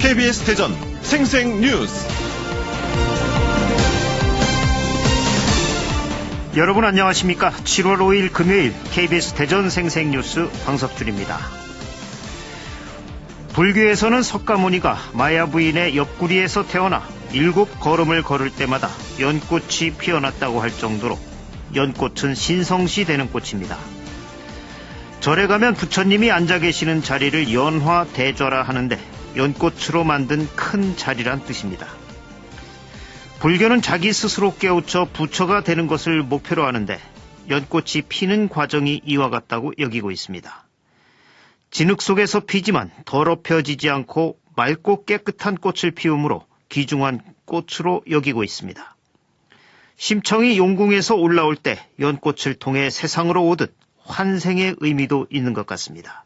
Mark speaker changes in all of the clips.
Speaker 1: KBS 대전 생생뉴스.
Speaker 2: 여러분 안녕하십니까? 7월 5일 금요일 KBS 대전 생생뉴스 황석준입니다. 불교에서는 석가모니가 마야 부인의 옆구리에서 태어나 7 걸음을 걸을 때마다 연꽃이 피어났다고 할 정도로 연꽃은 신성시 되는 꽃입니다. 절에 가면 부처님이 앉아 계시는 자리를 연화대좌라 하는데 연꽃으로 만든 큰 자리란 뜻입니다. 불교는 자기 스스로 깨우쳐 부처가 되는 것을 목표로 하는데 연꽃이 피는 과정이 이와 같다고 여기고 있습니다. 진흙 속에서 피지만 더럽혀지지 않고 맑고 깨끗한 꽃을 피우므로 귀중한 꽃으로 여기고 있습니다. 심청이 용궁에서 올라올 때 연꽃을 통해 세상으로 오듯 환생의 의미도 있는 것 같습니다.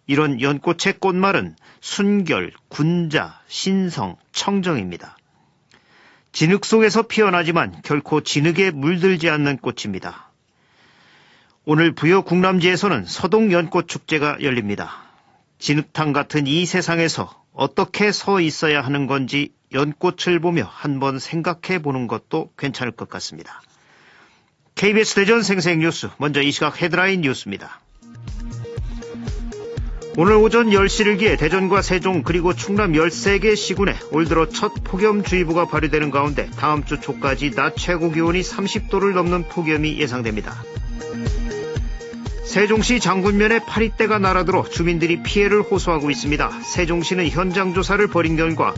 Speaker 2: 이런 연꽃의 꽃말은 순결, 군자, 신성, 청정입니다. 진흙 속에서 피어나지만 결코 진흙에 물들지 않는 꽃입니다. 오늘 부여 국람지에서는 서동 연꽃 축제가 열립니다. 진흙탕 같은 이 세상에서 어떻게 서 있어야 하는 건지 연꽃을 보며 한번 생각해 보는 것도 괜찮을 것 같습니다. KBS 대전 생생뉴스, 먼저 이 시각 헤드라인 뉴스입니다. 오늘 오전 10시를 기해 대전과 세종 그리고 충남 13개 시군에 올 들어 첫 폭염주의보가 발효되는 가운데 다음 주 초까지 낮 최고 기온이 30도를 넘는 폭염이 예상됩니다. 세종시 장군면에 파리떼가 날아들어 주민들이 피해를 호소하고 있습니다. 세종시는 현장 조사를 벌인 결과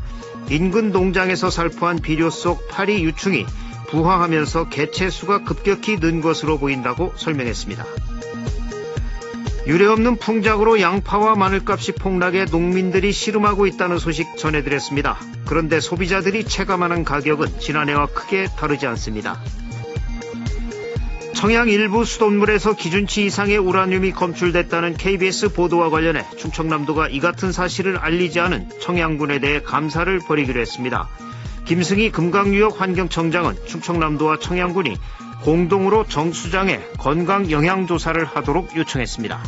Speaker 2: 인근 농장에서 살포한 비료 속 파리 유충이 부화하면서 개체수가 급격히 는 것으로 보인다고 설명했습니다. 유례없는 풍작으로 양파와 마늘값이 폭락해 농민들이 씨름하고 있다는 소식 전해드렸습니다. 그런데 소비자들이 체감하는 가격은 지난해와 크게 다르지 않습니다. 청양 일부 수돗물에서 기준치 이상의 우라늄이 검출됐다는 KBS 보도와 관련해 충청남도가 이 같은 사실을 알리지 않은 청양군에 대해 감사를 벌이기로 했습니다. 김승희 금강유역환경청장은 충청남도와 청양군이 공동으로 정수장에 건강영향조사를 하도록 요청했습니다.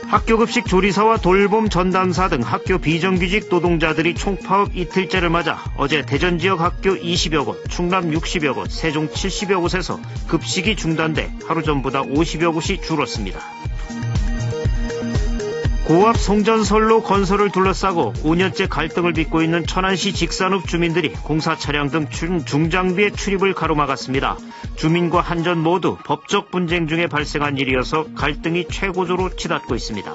Speaker 2: 학교급식 조리사와 돌봄 전담사 등 학교 비정규직 노동자들이 총파업 이틀째를 맞아 어제 대전 지역 학교 20여 곳, 충남 60여 곳, 세종 70여 곳에서 급식이 중단돼 하루 전보다 50여 곳이 줄었습니다. 고압 송전선로 건설을 둘러싸고 5년째 갈등을 빚고 있는 천안시 직산읍 주민들이 공사 차량 등 중장비의 출입을 가로막았습니다. 주민과 한전 모두 법적 분쟁 중에 발생한 일이어서 갈등이 최고조로 치닫고 있습니다.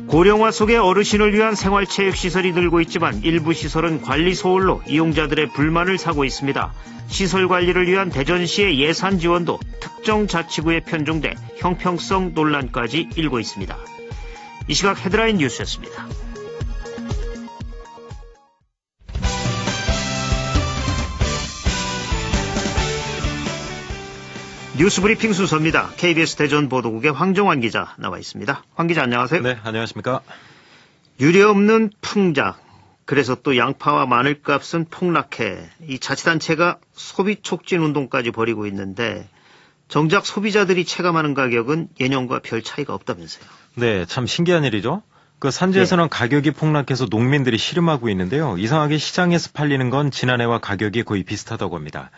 Speaker 2: 고령화 속의 어르신을 위한 생활체육시설이 늘고 있지만 일부 시설은 관리 소홀로 이용자들의 불만을 사고 있습니다. 시설 관리를 위한 대전시의 예산 지원도 특정 자치구에 편중돼 형평성 논란까지 일고 있습니다. 이 시각 헤드라인 뉴스였습니다. 뉴스브리핑 순서입니다. KBS 대전 보도국의 황정환 기자 나와 있습니다. 황 기자 안녕하세요.
Speaker 3: 네, 안녕하십니까.
Speaker 2: 유례없는 풍작. 그래서 또 양파와 마늘값은 폭락해 이 자치단체가 소비 촉진 운동까지 벌이고 있는데 정작 소비자들이 체감하는 가격은 예년과 별 차이가 없다면서요.
Speaker 3: 네, 참 신기한 일이죠. 그 산지에서는 네. 가격이 폭락해서 농민들이 씨름하고 있는데요. 이상하게 시장에서 팔리는 건 지난해와 가격이 거의 비슷하다고 합니다.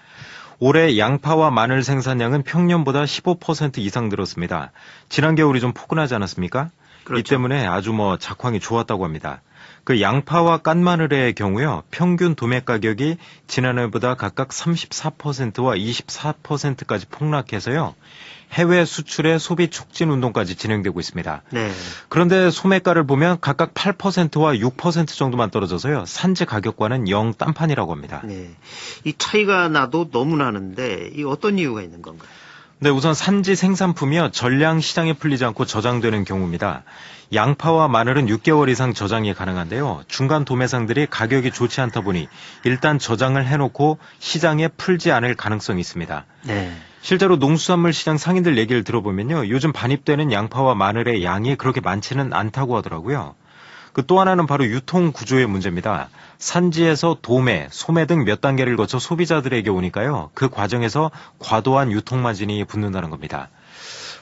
Speaker 3: 올해 양파와 마늘 생산량은 평년보다 15% 이상 늘었습니다. 지난 겨울이 좀 포근하지 않았습니까? 그렇죠. 이 때문에 아주 작황이 좋았다고 합니다. 그 양파와 깐마늘의 경우요, 평균 도매 가격이 지난해보다 각각 34%와 24%까지 폭락해서요, 해외 수출의 소비 촉진 운동까지 진행되고 있습니다. 네. 그런데 소매가를 보면 각각 8%와 6% 정도만 떨어져서요, 산지 가격과는 영 딴판이라고 합니다.
Speaker 2: 네. 이 차이가 나도 너무 나는데, 이 어떤 이유가 있는 건가요?
Speaker 3: 네, 우선 산지 생산품이요, 전량 시장에 풀리지 않고 저장되는 경우입니다. 양파와 마늘은 6개월 이상 저장이 가능한데요. 중간 도매상들이 가격이 좋지 않다 보니 일단 저장을 해놓고 시장에 풀지 않을 가능성이 있습니다. 네. 실제로 농수산물 시장 상인들 얘기를 들어보면요. 요즘 반입되는 양파와 마늘의 양이 그렇게 많지는 않다고 하더라고요. 그 또 하나는 바로 유통 구조의 문제입니다. 산지에서 도매, 소매 등 몇 단계를 거쳐 소비자들에게 오니까요. 그 과정에서 과도한 유통 마진이 붙는다는 겁니다.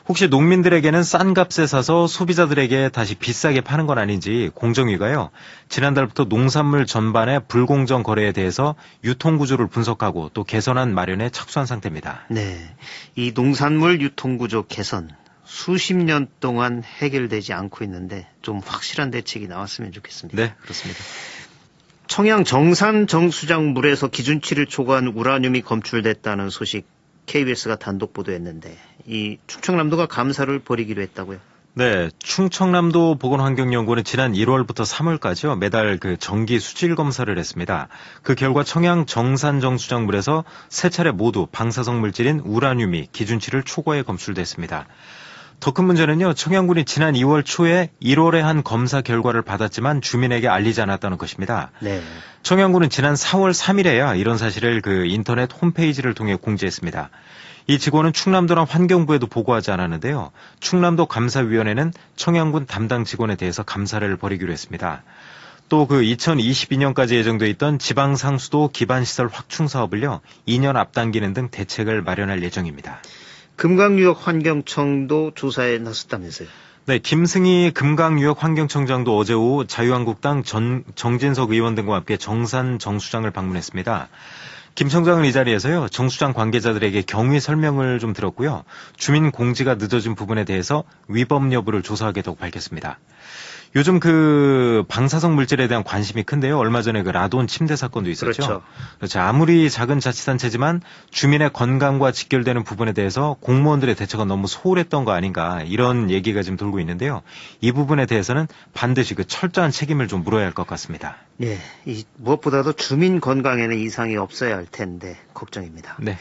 Speaker 3: 혹시 농민들에게는 싼 값에 사서 소비자들에게 다시 비싸게 파는 건 아닌지 공정위가요, 지난달부터 농산물 전반의 불공정 거래에 대해서 유통구조를 분석하고 또 개선안 마련에 착수한 상태입니다.
Speaker 2: 네, 이 농산물 유통구조 개선 수십 년 동안 해결되지 않고 있는데 좀 확실한 대책이 나왔으면 좋겠습니다.
Speaker 3: 네, 그렇습니다.
Speaker 2: 청양 정산 정수장물에서 기준치를 초과한 우라늄이 검출됐다는 소식 KBS가 단독 보도했는데 이 충청남도가 감사를 벌이기로 했다고요?
Speaker 3: 네, 충청남도 보건환경연구원은 지난 1월부터 3월까지요, 매달 그 정기 수질 검사를 했습니다. 그 결과 청양 정산 정수장물에서 세 차례 모두 방사성 물질인 우라늄이 기준치를 초과해 검출됐습니다. 더 큰 문제는요, 청양군이 지난 2월 초에 1월에 한 검사 결과를 받았지만 주민에게 알리지 않았다는 것입니다.
Speaker 2: 네.
Speaker 3: 청양군은 지난 4월 3일에야 이런 사실을 그 인터넷 홈페이지를 통해 공지했습니다. 이 직원은 충남도랑 환경부에도 보고하지 않았는데요. 충남도 감사위원회는 청양군 담당 직원에 대해서 감사를 벌이기로 했습니다. 또 그 2022년까지 예정돼 있던 지방상수도 기반시설 확충 사업을요, 2년 앞당기는 등 대책을 마련할 예정입니다.
Speaker 2: 금강유역 환경청도 조사에 나섰다면서요?
Speaker 3: 네, 김승희 금강유역환경청장도 어제 오후 자유한국당 정진석 의원 등과 함께 정산 정수장을 방문했습니다. 김 청장은 이 자리에서요, 정수장 관계자들에게 경위 설명을 좀 들었고요, 주민 공지가 늦어진 부분에 대해서 위법 여부를 조사하겠다고 밝혔습니다. 요즘 그 방사성 물질에 대한 관심이 큰데요. 얼마 전에 그 라돈 침대 사건도 있었죠. 그렇죠. 아무리 작은 자치단체지만 주민의 건강과 직결되는 부분에 대해서 공무원들의 대처가 너무 소홀했던 거 아닌가, 이런 얘기가 지금 돌고 있는데요. 이 부분에 대해서는 반드시 그 철저한 책임을 좀 물어야 할 것 같습니다.
Speaker 2: 네, 무엇보다도 주민 건강에는 이상이 없어야 할 텐데 걱정입니다.
Speaker 3: 네.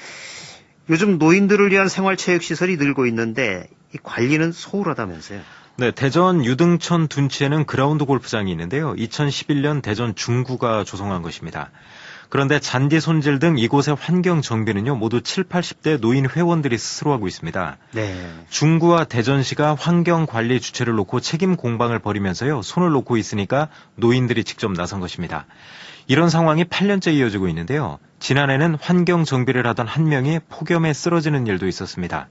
Speaker 2: 요즘 노인들을 위한 생활체육시설이 늘고 있는데 이 관리는 소홀하다면서요?
Speaker 3: 네, 대전 유등천 둔치에는 그라운드 골프장이 있는데요. 2011년 대전 중구가 조성한 것입니다. 그런데 잔디 손질 등 이곳의 환경 정비는요, 모두 7, 80대 노인 회원들이 스스로 하고 있습니다.
Speaker 2: 네.
Speaker 3: 중구와 대전시가 환경 관리 주체를 놓고 책임 공방을 벌이면서요, 손을 놓고 있으니까 노인들이 직접 나선 것입니다. 이런 상황이 8년째 이어지고 있는데요. 지난해는 환경 정비를 하던 한 명이 폭염에 쓰러지는 일도 있었습니다.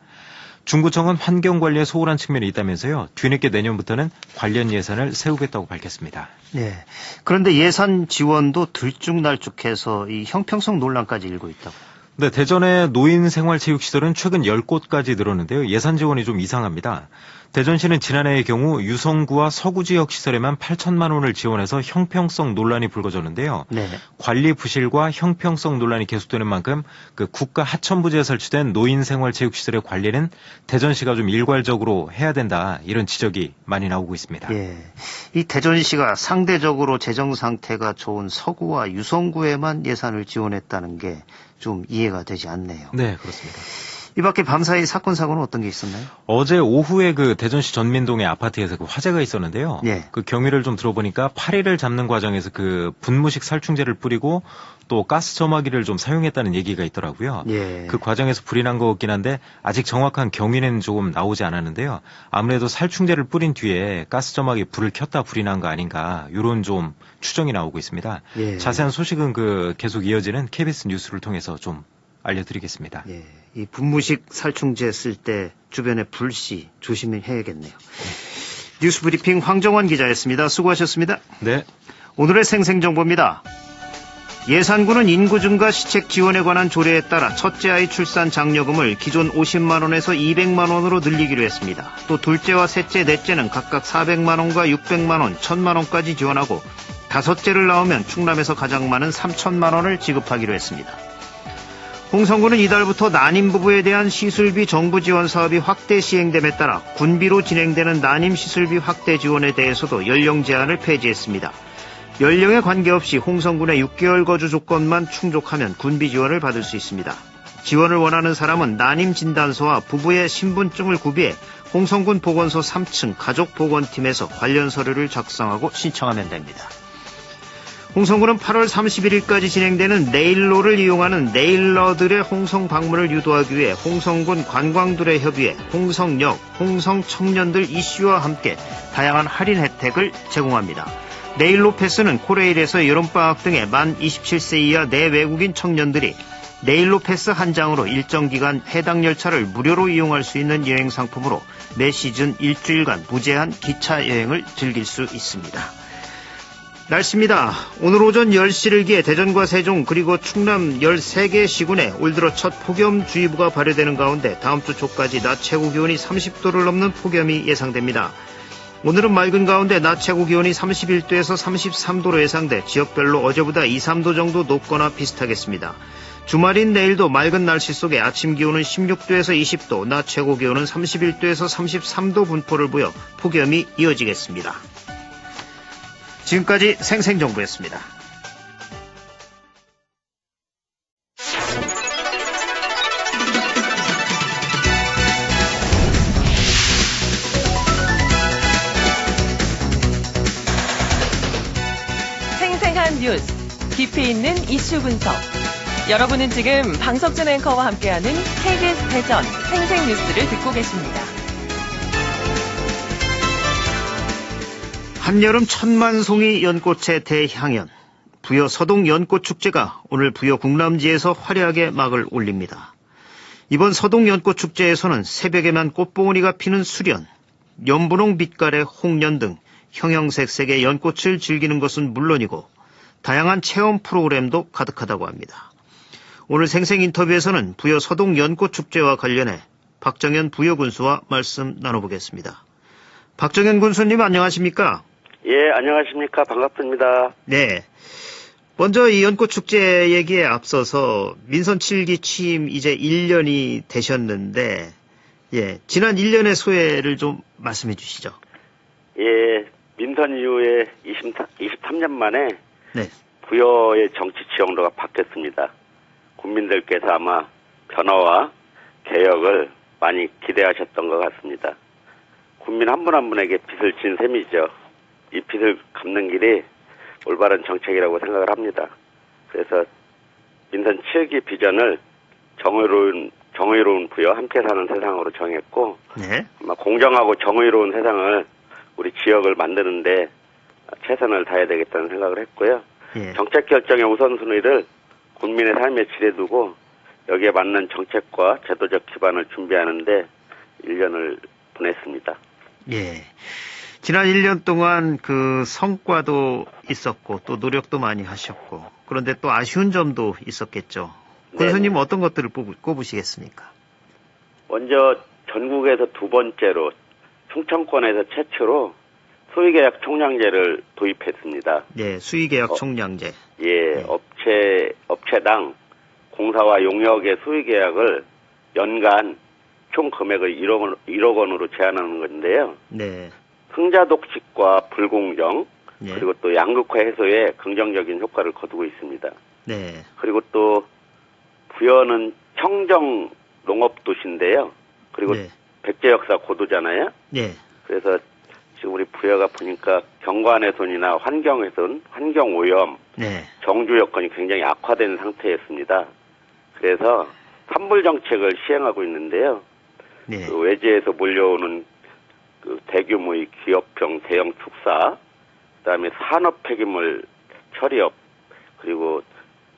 Speaker 3: 중구청은 환경관리에 소홀한 측면이 있다면서요, 뒤늦게 내년부터는 관련 예산을 세우겠다고 밝혔습니다.
Speaker 2: 네. 그런데 예산 지원도 들쭉날쭉해서 이 형평성 논란까지 일고 있다고.
Speaker 3: 네, 대전의 노인생활체육시설은 최근 10곳까지 늘었는데요. 예산 지원이 좀 이상합니다. 대전시는 지난해의 경우 유성구와 서구 지역 시설에만 8천만 원을 지원해서 형평성 논란이 불거졌는데요.
Speaker 2: 네.
Speaker 3: 관리 부실과 형평성 논란이 계속되는 만큼 그 국가 하천부지에 설치된 노인생활체육시설의 관리는 대전시가 좀 일괄적으로 해야 된다, 이런 지적이 많이 나오고 있습니다.
Speaker 2: 예. 이 대전시가 상대적으로 재정 상태가 좋은 서구와 유성구에만 예산을 지원했다는 게 좀 이해가 되지 않네요.
Speaker 3: 네, 그렇습니다.
Speaker 2: 이 밖에 밤사이 사건 사고는 어떤 게 있었나요?
Speaker 3: 어제 오후에 그 대전시 전민동의 아파트에서 그 화재가 있었는데요.
Speaker 2: 예.
Speaker 3: 그 경위를 좀 들어보니까 파리를 잡는 과정에서 그 분무식 살충제를 뿌리고 또 가스 점화기를 좀 사용했다는 얘기가 있더라고요.
Speaker 2: 예.
Speaker 3: 그 과정에서 불이 난 것 같긴 한데 아직 정확한 경위는 조금 나오지 않았는데요. 아무래도 살충제를 뿌린 뒤에 가스 점화기 불을 켰다 불이 난 거 아닌가, 이런 좀 추정이 나오고 있습니다.
Speaker 2: 예.
Speaker 3: 자세한 소식은 그 계속 이어지는 KBS 뉴스를 통해서 좀 알려드리겠습니다.
Speaker 2: 예. 이 분무식 살충제 쓸 때 주변에 불씨 조심해야겠네요. 뉴스 브리핑 황정원 기자였습니다. 수고하셨습니다.
Speaker 3: 네.
Speaker 2: 오늘의 생생정보입니다. 예산군은 인구 증가 시책 지원에 관한 조례에 따라 첫째 아이 출산 장려금을 기존 50만 원에서 200만 원으로 늘리기로 했습니다. 또 둘째와 셋째, 넷째는 각각 400만 원과 600만 원, 1000만 원까지 지원하고 다섯째를 낳으면 충남에서 가장 많은 3천만 원을 지급하기로 했습니다. 홍성군은 이달부터 난임 부부에 대한 시술비 정부 지원 사업이 확대 시행됨에 따라 군비로 진행되는 난임 시술비 확대 지원에 대해서도 연령 제한을 폐지했습니다. 연령에 관계없이 홍성군의 6개월 거주 조건만 충족하면 군비 지원을 받을 수 있습니다. 지원을 원하는 사람은 난임진단서와 부부의 신분증을 구비해 홍성군 보건소 3층 가족보건팀에서 관련 서류를 작성하고 신청하면 됩니다. 홍성군은 8월 31일까지 진행되는 네일로를 이용하는 네일러들의 홍성 방문을 유도하기 위해 홍성군 관광들의 협의회 홍성역, 홍성청년들 이슈와 함께 다양한 할인 혜택을 제공합니다. 네일로 패스는 코레일에서 여름방학 등에 만 27세 이하 내외국인 청년들이 내일로 패스 한 장으로 일정 기간 해당 열차를 무료로 이용할 수 있는 여행 상품으로 매 시즌 일주일간 무제한 기차 여행을 즐길 수 있습니다. 날씨입니다. 오늘 오전 10시를 기해 대전과 세종 그리고 충남 13개 시군에 올 들어 첫 폭염주의보가 발효되는 가운데 다음 주 초까지 낮 최고 기온이 30도를 넘는 폭염이 예상됩니다. 오늘은 맑은 가운데 낮 최고 기온이 31도에서 33도로 예상돼 지역별로 어제보다 2, 3도 정도 높거나 비슷하겠습니다. 주말인 내일도 맑은 날씨 속에 아침 기온은 16도에서 20도, 낮 최고 기온은 31도에서 33도 분포를 보여 폭염이 이어지겠습니다. 지금까지 생생정보였습니다.
Speaker 4: 생생한 뉴스, 깊이 있는 이슈 분석. 여러분은 지금 방석준 앵커와 함께하는 KBS 대전 생생뉴스를 듣고 계십니다.
Speaker 2: 한여름 천만송이 연꽃의 대향연, 부여 서동 연꽃축제가 오늘 부여 국람지에서 화려하게 막을 올립니다. 이번 서동 연꽃축제에서는 새벽에만 꽃봉오리가 피는 수련, 연분홍 빛깔의 홍련 등 형형색색의 연꽃을 즐기는 것은 물론이고 다양한 체험 프로그램도 가득하다고 합니다. 오늘 생생 인터뷰에서는 부여 서동 연꽃축제와 관련해 박정현 부여 군수와 말씀 나눠보겠습니다. 박정현 군수님 안녕하십니까?
Speaker 5: 예, 안녕하십니까. 반갑습니다.
Speaker 2: 네. 먼저 이 연꽃축제 얘기에 앞서서 민선 7기 취임 이제 1년이 되셨는데, 예, 지난 1년의 소회를 좀 말씀해 주시죠.
Speaker 5: 예, 민선 이후에 23년 만에
Speaker 2: 네.
Speaker 5: 부여의 정치 지형도가 바뀌었습니다. 국민들께서 아마 변화와 개혁을 많이 기대하셨던 것 같습니다. 국민 한 분 한 분에게 빚을 진 셈이죠. 이 빚을 갚는 길이 올바른 정책이라고 생각을 합니다. 그래서 민선 7기 비전을 정의로운 부여 함께 사는 세상으로 정했고,
Speaker 2: 네.
Speaker 5: 아마 공정하고 정의로운 세상을 우리 지역을 만드는데 최선을 다해야 되겠다는 생각을 했고요.
Speaker 2: 예.
Speaker 5: 정책 결정의 우선순위를 국민의 삶에 질에 두고 여기에 맞는 정책과 제도적 기반을 준비하는데 1년을 보냈습니다.
Speaker 2: 예. 지난 1년 동안 그 성과도 있었고 또 노력도 많이 하셨고 그런데 또 아쉬운 점도 있었겠죠. 군수님 어떤 것들을 꼽으시겠습니까?
Speaker 5: 먼저 전국에서 두 번째로 충청권에서 최초로 소위계약 총량제를 도입했습니다.
Speaker 2: 네, 수의계약 총량제.
Speaker 5: 예, 업체당 공사와 용역의 소위계약을 연간 총 금액을 1억 원으로 제한하는 건데요.
Speaker 2: 네.
Speaker 5: 흥자 독식과 불공정,
Speaker 2: 네.
Speaker 5: 그리고 또 양극화 해소에 긍정적인 효과를 거두고 있습니다.
Speaker 2: 네.
Speaker 5: 그리고 또 부여는 청정 농업 도시인데요. 그리고
Speaker 2: 네.
Speaker 5: 백제 역사 고도잖아요.
Speaker 2: 네.
Speaker 5: 그래서 지금 우리 부여가 보니까 경관훼손이나 환경훼손, 환경오염,
Speaker 2: 네.
Speaker 5: 정주 여건이 굉장히 악화된 상태였습니다. 그래서 환불 정책을 시행하고 있는데요.
Speaker 2: 네.
Speaker 5: 그 외지에서 몰려오는 그 대규모의 기업형 대형 축사, 그다음에 산업 폐기물 처리업, 그리고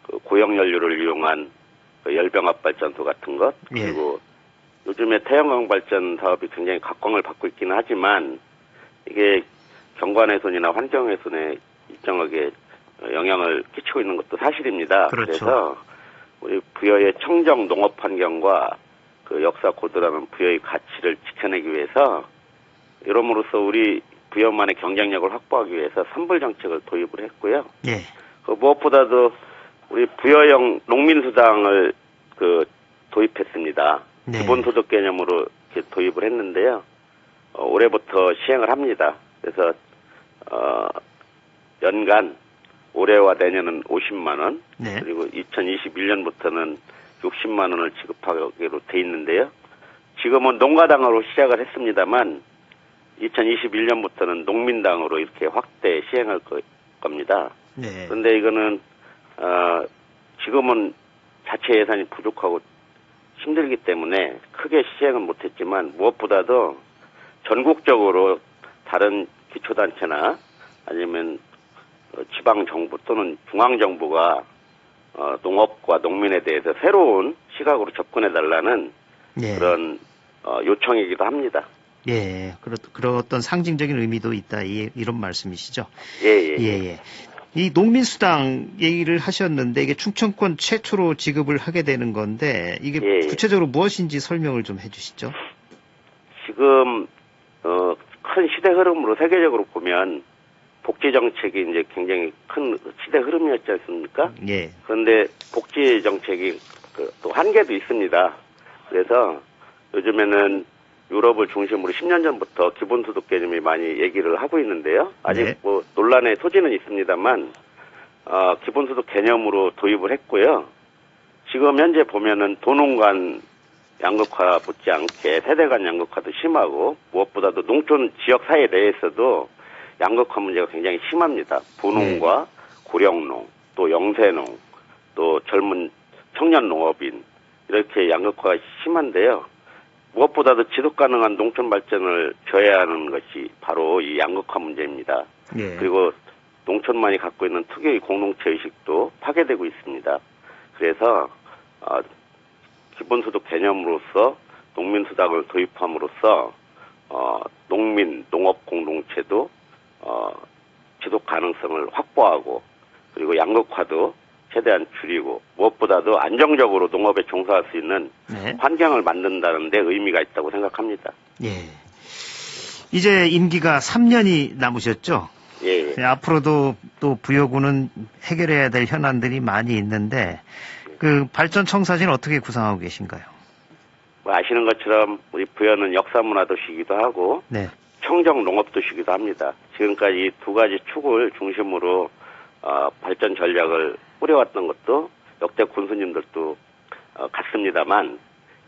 Speaker 5: 그 고용연료를 이용한 그 열병합 발전소 같은 것, 그리고 요즘에 태양광 발전 사업이 굉장히 각광을 받고 있기는 하지만 이게 경관훼손이나 환경훼손에 일정하게 영향을 끼치고 있는 것도 사실입니다.
Speaker 2: 그렇죠.
Speaker 5: 그래서 우리 부여의 청정 농업 환경과 그 역사 고도라는 부여의 가치를 지켜내기 위해서 이러므로써 우리 부여만의 경쟁력을 확보하기 위해서 산불 정책을 도입을 했고요.
Speaker 2: 예.
Speaker 5: 그 무엇보다도 우리 부여형 농민수당을 그 도입했습니다.
Speaker 2: 네.
Speaker 5: 기본소득 개념으로 이렇게 도입을 했는데요. 올해부터 시행을 합니다. 그래서 연간 올해와 내년은 50만 원,
Speaker 2: 네.
Speaker 5: 그리고 2021년부터는 60만 원을 지급하기로 돼 있는데요. 지금은 농가당으로 시작을 했습니다만 2021년부터는 농민당으로 이렇게 확대 시행할 겁니다.
Speaker 2: 네.
Speaker 5: 그런데 이거는 지금은 자체 예산이 부족하고 힘들기 때문에 크게 시행은 못했지만 무엇보다도 전국적으로 다른 기초단체나 아니면 지방정부 또는 중앙정부가 농업과 농민에 대해서 새로운 시각으로 접근해달라는
Speaker 2: 예.
Speaker 5: 그런 요청이기도 합니다.
Speaker 2: 예, 그런 어떤 상징적인 의미도 있다, 이런 말씀이시죠?
Speaker 5: 예.
Speaker 2: 예. 이 농민수당 얘기를 하셨는데, 이게 충청권 최초로 지급을 하게 되는 건데, 이게
Speaker 5: 예.
Speaker 2: 구체적으로 무엇인지 설명을 좀 해주시죠?
Speaker 5: 지금, 큰 시대 흐름으로 세계적으로 보면, 복지 정책이 이제 굉장히 큰 시대 흐름이었지 않습니까?
Speaker 2: 예.
Speaker 5: 그런데 복지 정책이 또 한계도 있습니다. 그래서 요즘에는 유럽을 중심으로 10년 전부터 기본소득 개념이 많이 얘기를 하고 있는데요. 아직
Speaker 2: 네.
Speaker 5: 뭐 논란의 소지는 있습니다만, 기본소득 개념으로 도입을 했고요. 지금 현재 보면은 도농간 양극화 못지않게 세대 간 양극화도 심하고, 무엇보다도 농촌 지역 사회 내에서도 양극화 문제가 굉장히 심합니다. 부농과 고령농, 또 영세농, 또 젊은 청년 농업인, 이렇게 양극화가 심한데요. 무엇보다도 지속 가능한 농촌 발전을 져야 하는 것이 바로 이 양극화 문제입니다.
Speaker 2: 예.
Speaker 5: 그리고 농촌만이 갖고 있는 특유의 공동체 의식도 파괴되고 있습니다. 그래서 기본소득 개념으로서 농민수당을 도입함으로써 농민 농업 공동체도 지속 가능성을 확보하고, 그리고 양극화도 최대한 줄이고, 무엇보다도 안정적으로 농업에 종사할 수 있는
Speaker 2: 네.
Speaker 5: 환경을 만든다는 데 의미가 있다고 생각합니다.
Speaker 2: 예. 이제 임기가 3년이 남으셨죠?
Speaker 5: 예.
Speaker 2: 네, 앞으로도 또 부여구는 해결해야 될 현안들이 많이 있는데, 그 발전청사진 어떻게 구상하고 계신가요?
Speaker 5: 뭐 아시는 것처럼 우리 부여는 역사문화도시이기도 하고,
Speaker 2: 네.
Speaker 5: 청정 농업도시이기도 합니다. 지금까지 이 두 가지 축을 중심으로 발전 전략을 꾸려왔던 것도 역대 군수님들도 같습니다만,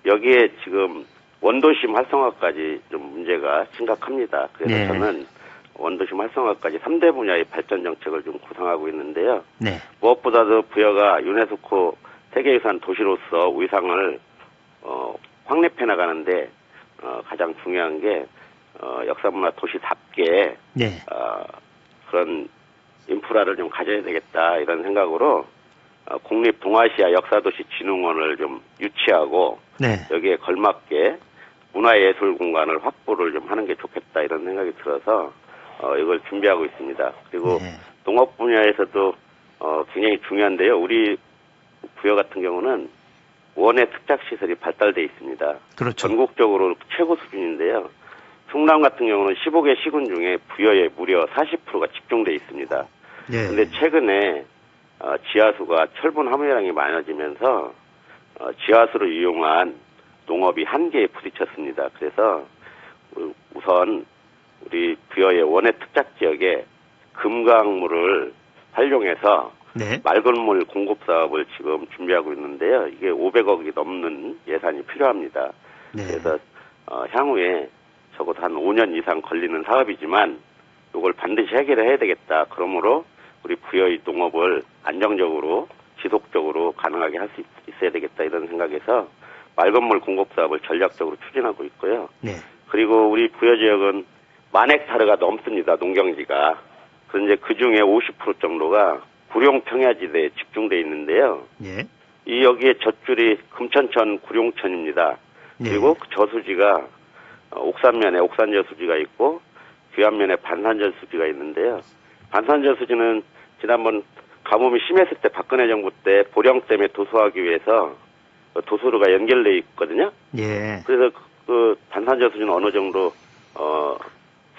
Speaker 5: 여기에 지금 원도심 활성화까지 좀 문제가 심각합니다. 그래서
Speaker 2: 네.
Speaker 5: 저는 원도심 활성화까지 3대 분야의 발전 정책을 좀 구상하고 있는데요.
Speaker 2: 네.
Speaker 5: 무엇보다도 부여가 유네스코 세계유산 도시로서 위상을 확립해 나가는데 가장 중요한 게 역사문화 도시답게
Speaker 2: 네.
Speaker 5: 그런 인프라를 좀 가져야 되겠다, 이런 생각으로 국립 동아시아 역사도시 진흥원을 좀 유치하고,
Speaker 2: 네.
Speaker 5: 여기에 걸맞게 문화예술 공간을 확보를 좀 하는 게 좋겠다, 이런 생각이 들어서 이걸 준비하고 있습니다. 그리고
Speaker 2: 네.
Speaker 5: 농업 분야에서도 굉장히 중요한데요. 우리 부여 같은 경우는 원예 특작 시설이 발달돼 있습니다.
Speaker 2: 그렇죠.
Speaker 5: 전국적으로 최고 수준인데요. 충남 같은 경우는 15개 시군 중에 부여에 무려 40%가 집중돼 있습니다.
Speaker 2: 네.
Speaker 5: 그런데 최근에 지하수가 철분 함유량이 많아지면서 지하수를 이용한 농업이 한계에 부딪혔습니다. 그래서 우선 우리 부여의 원예 특작 지역에 금강물을 활용해서
Speaker 2: 네.
Speaker 5: 맑은 물 공급 사업을 지금 준비하고 있는데요. 이게 500억이 넘는 예산이 필요합니다.
Speaker 2: 네.
Speaker 5: 그래서 향후에 적어도 한 5년 이상 걸리는 사업이지만 이걸 반드시 해결해야 되겠다. 그러므로 우리 부여의 농업을 안정적으로 지속적으로 가능하게 할 수 있어야 되겠다, 이런 생각에서 맑은 물 공급 사업을 전략적으로 추진하고 있고요.
Speaker 2: 네.
Speaker 5: 그리고 우리 부여 지역은 10,000헥타르가 넘습니다. 농경지가. 그런데 그중에 50% 정도가 구룡 평야지대에 집중돼 있는데요.
Speaker 2: 예.
Speaker 5: 이 여기에 젖줄이 금천천 구룡천입니다.
Speaker 2: 네.
Speaker 5: 그리고 그 저수지가 옥산면에 옥산저수지가 있고 귀안면에 반산저수지가 있는데요. 반산저수지는 지난번 가뭄이 심했을 때 박근혜 정부 때 보령 때문에 도소하기 위해서 도소로가 연결돼 있거든요.
Speaker 2: 예.
Speaker 5: 그래서 그 반산저수지는 어느 정도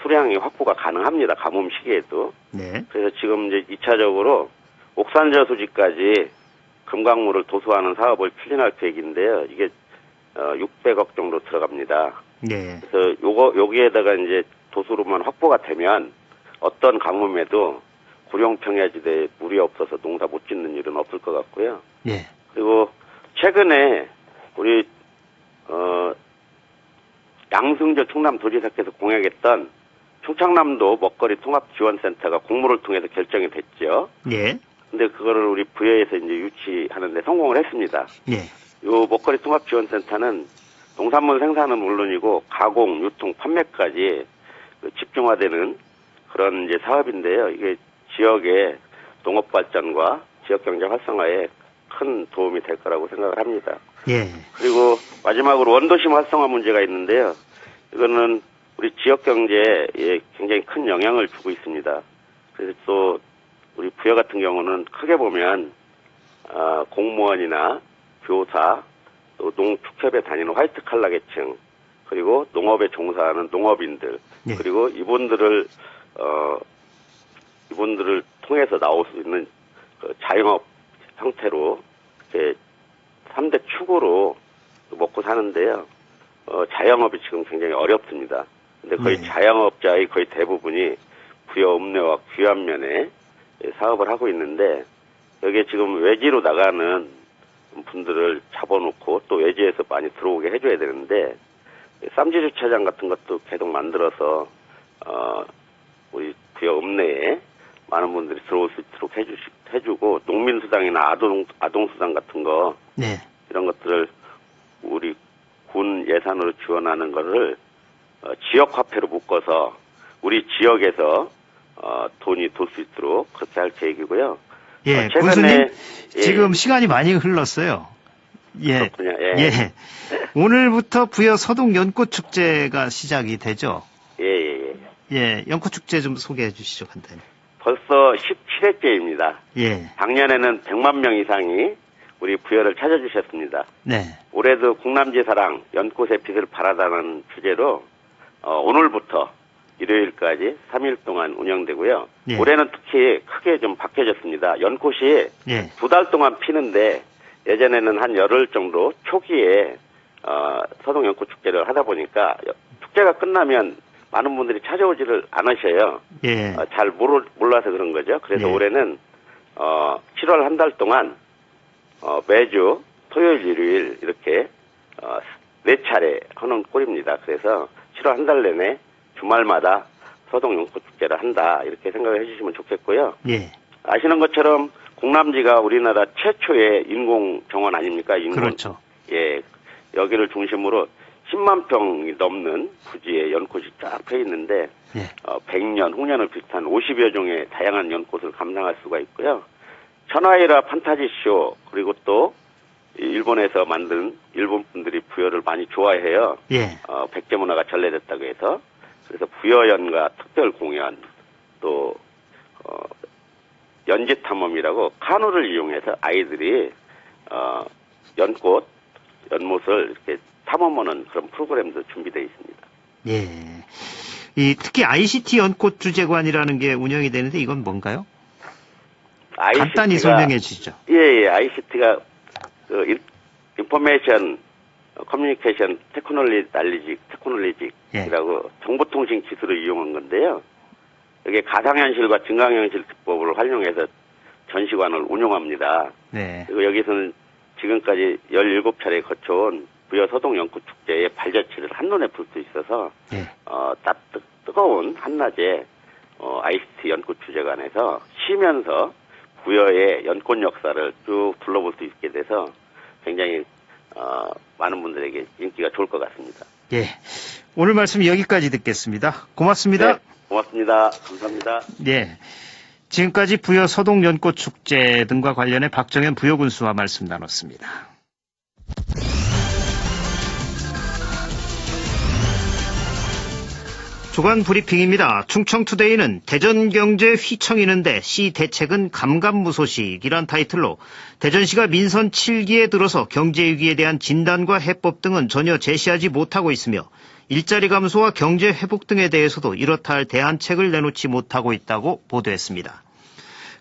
Speaker 5: 수량이 확보가 가능합니다. 가뭄 시기에도.
Speaker 2: 네.
Speaker 5: 그래서 지금 이제 2차적으로 옥산저수지까지 금강물을 도소하는 사업을 추진할 계획인데요. 이게 600억 정도 들어갑니다.
Speaker 2: 네.
Speaker 5: 그래서 여기에다가 이제 도소로만 확보가 되면 어떤 가뭄에도 구룡평야지대에 물이 없어서 농사 못 짓는 일은 없을 것 같고요.
Speaker 2: 예.
Speaker 5: 그리고 최근에 우리 양승조 충남도지사께서 공약했던 충청남도 먹거리 통합지원센터가 공모를 통해서 결정이 됐죠.
Speaker 2: 예.
Speaker 5: 근데 그거를 우리 부여에서 이제 유치하는데 성공을 했습니다.
Speaker 2: 예.
Speaker 5: 요 먹거리 통합지원센터는 농산물 생산은 물론이고 가공, 유통, 판매까지 집중화되는 그런 이제 사업인데요. 이게 지역의 농업 발전과 지역 경제 활성화에 큰 도움이 될 거라고 생각을 합니다.
Speaker 2: 예.
Speaker 5: 그리고 마지막으로 원도심 활성화 문제가 있는데요. 이거는 우리 지역 경제에 굉장히 큰 영향을 주고 있습니다. 그래서 또 우리 부여 같은 경우는 크게 보면 공무원이나 교사, 또 농축협에 다니는 화이트 칼라 계층, 그리고 농업에 종사하는 농업인들,
Speaker 2: 예.
Speaker 5: 그리고 이분들을 통해서 나올 수 있는 그 자영업 형태로 이렇게 3대 축으로 먹고 사는데요. 자영업이 지금 굉장히 어렵습니다. 근데 거의
Speaker 2: 네.
Speaker 5: 자영업자의 거의 대부분이 부여 읍내와 귀환면에 사업을 하고 있는데, 여기에 지금 외지로 나가는 분들을 잡아놓고 또 외지에서 많이 들어오게 해줘야 되는데, 쌈지 주차장 같은 것도 계속 만들어서 우리 부여 읍내에 많은 분들이 들어올 수 있도록 해주고, 농민수당이나 아동수당 같은 거,
Speaker 2: 네.
Speaker 5: 이런 것들을 우리 군 예산으로 지원하는 것을 지역화폐로 묶어서 우리 지역에서 돈이 돌 수 있도록 그렇게 할 계획이고요.
Speaker 2: 예,
Speaker 5: 최근에
Speaker 2: 군수님, 지금 시간이 많이 흘렀어요. 예.
Speaker 5: 그렇군요.
Speaker 2: 예. 오늘부터 부여 서동 연꽃축제가 시작이 되죠.
Speaker 5: 예.
Speaker 2: 예, 연꽃축제 좀 소개해 주시죠, 간단히.
Speaker 5: 벌써 17회째입니다.
Speaker 2: 예.
Speaker 5: 작년에는 100만 명 이상이 우리 부여를 찾아주셨습니다.
Speaker 2: 네. 올해도
Speaker 5: 국남지 사랑 연꽃의 빛을 바라다는 주제로 오늘부터 일요일까지 3일 동안 운영되고요.
Speaker 2: 예.
Speaker 5: 올해는 특히 크게 좀 바뀌어졌습니다. 연꽃이
Speaker 2: 예.
Speaker 5: 2달 동안 피는데, 예전에는 한 열흘 정도 초기에 서동 연꽃 축제를 하다 보니까 축제가 끝나면 많은 분들이 찾아오지를 않으셔요.
Speaker 2: 예.
Speaker 5: 잘 몰라서 그런 거죠. 그래서
Speaker 2: 예.
Speaker 5: 올해는 7월 한 달 동안 매주 토요일, 일요일 이렇게 4차례 하는 꼴입니다. 그래서 7월 한 달 내내 주말마다 서동 연꽃 축제를 한다, 이렇게 생각을 해주시면 좋겠고요.
Speaker 2: 예.
Speaker 5: 아시는 것처럼 공남지가 우리나라 최초의 인공 정원 아닙니까?
Speaker 2: 그렇죠.
Speaker 5: 예, 여기를 중심으로 10만 평이 넘는 부지에 연꽃이 쫙 펴 있는데,
Speaker 2: 예.
Speaker 5: 100년, 홍년을 비슷한 50여 종의 다양한 연꽃을 감상할 수가 있고요. 천하이라 판타지쇼, 그리고 또 일본에서 만든 일본 분들이 부여를 많이 좋아해요.
Speaker 2: 예.
Speaker 5: 백제 문화가 전래됐다고 해서. 그래서 부여연가 특별 공연, 또 연지 탐험이라고 카누를 이용해서 아이들이 연못을 이렇게 탐험하는 그런 프로그램도 준비되어 있습니다.
Speaker 2: 예. 특히 ICT 연꽃 주재관이라는 게 운영이 되는데, 이건 뭔가요? 간단히 설명해 주시죠.
Speaker 5: 예. ICT가 인포메이션 커뮤니케이션 테크놀로지라고 정보통신 기술을 이용한 건데요. 여기 가상현실과 증강현실 기법을 활용해서 전시관을 운영합니다.
Speaker 2: 네.
Speaker 5: 그리고 여기서는 지금까지 17차례 거쳐온 부여 서동 연꽃 축제의 발자취를 한눈에 볼 수 있어서 뜨거운 한낮에 ICT 연꽃 주재관에서 쉬면서 부여의 연꽃 역사를 쭉 둘러볼 수 있게 돼서 굉장히 많은 분들에게 인기가 좋을 것 같습니다.
Speaker 2: 예. 오늘 말씀 여기까지 듣겠습니다. 고맙습니다.
Speaker 5: 네, 고맙습니다. 감사합니다.
Speaker 2: 예. 지금까지 부여 서동 연꽃 축제 등과 관련해 박정현 부여군수와 말씀 나눴습니다. 주간 브리핑입니다. 충청투데이는 대전경제 휘청이는데 시 대책은 감감무소식이란 타이틀로 대전시가 민선 7기에 들어서 경제위기에 대한 진단과 해법 등은 전혀 제시하지 못하고 있으며 일자리 감소와 경제 회복 등에 대해서도 이렇다 할 대안책을 내놓지 못하고 있다고 보도했습니다.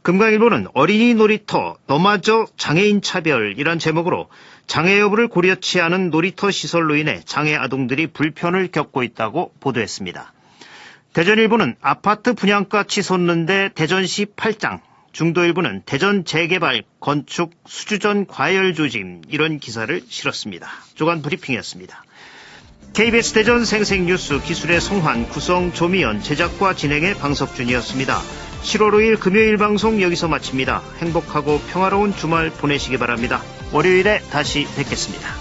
Speaker 2: 금강일보는 어린이 놀이터 너마저 장애인 차별이란 제목으로 장애 여부를 고려치 않은 놀이터 시설로 인해 장애 아동들이 불편을 겪고 있다고 보도했습니다. 대전일보는 아파트 분양가 치솟는데 대전시 8장, 중도일보는 대전 재개발 건축 수주전 과열 조짐 이런 기사를 실었습니다. 주간 브리핑이었습니다. KBS 대전 생생뉴스 기술의 송환, 구성 조미연, 제작과 진행의 방석준이었습니다. 7월 5일 금요일 방송 여기서 마칩니다. 행복하고 평화로운 주말 보내시기 바랍니다. 월요일에 다시 뵙겠습니다.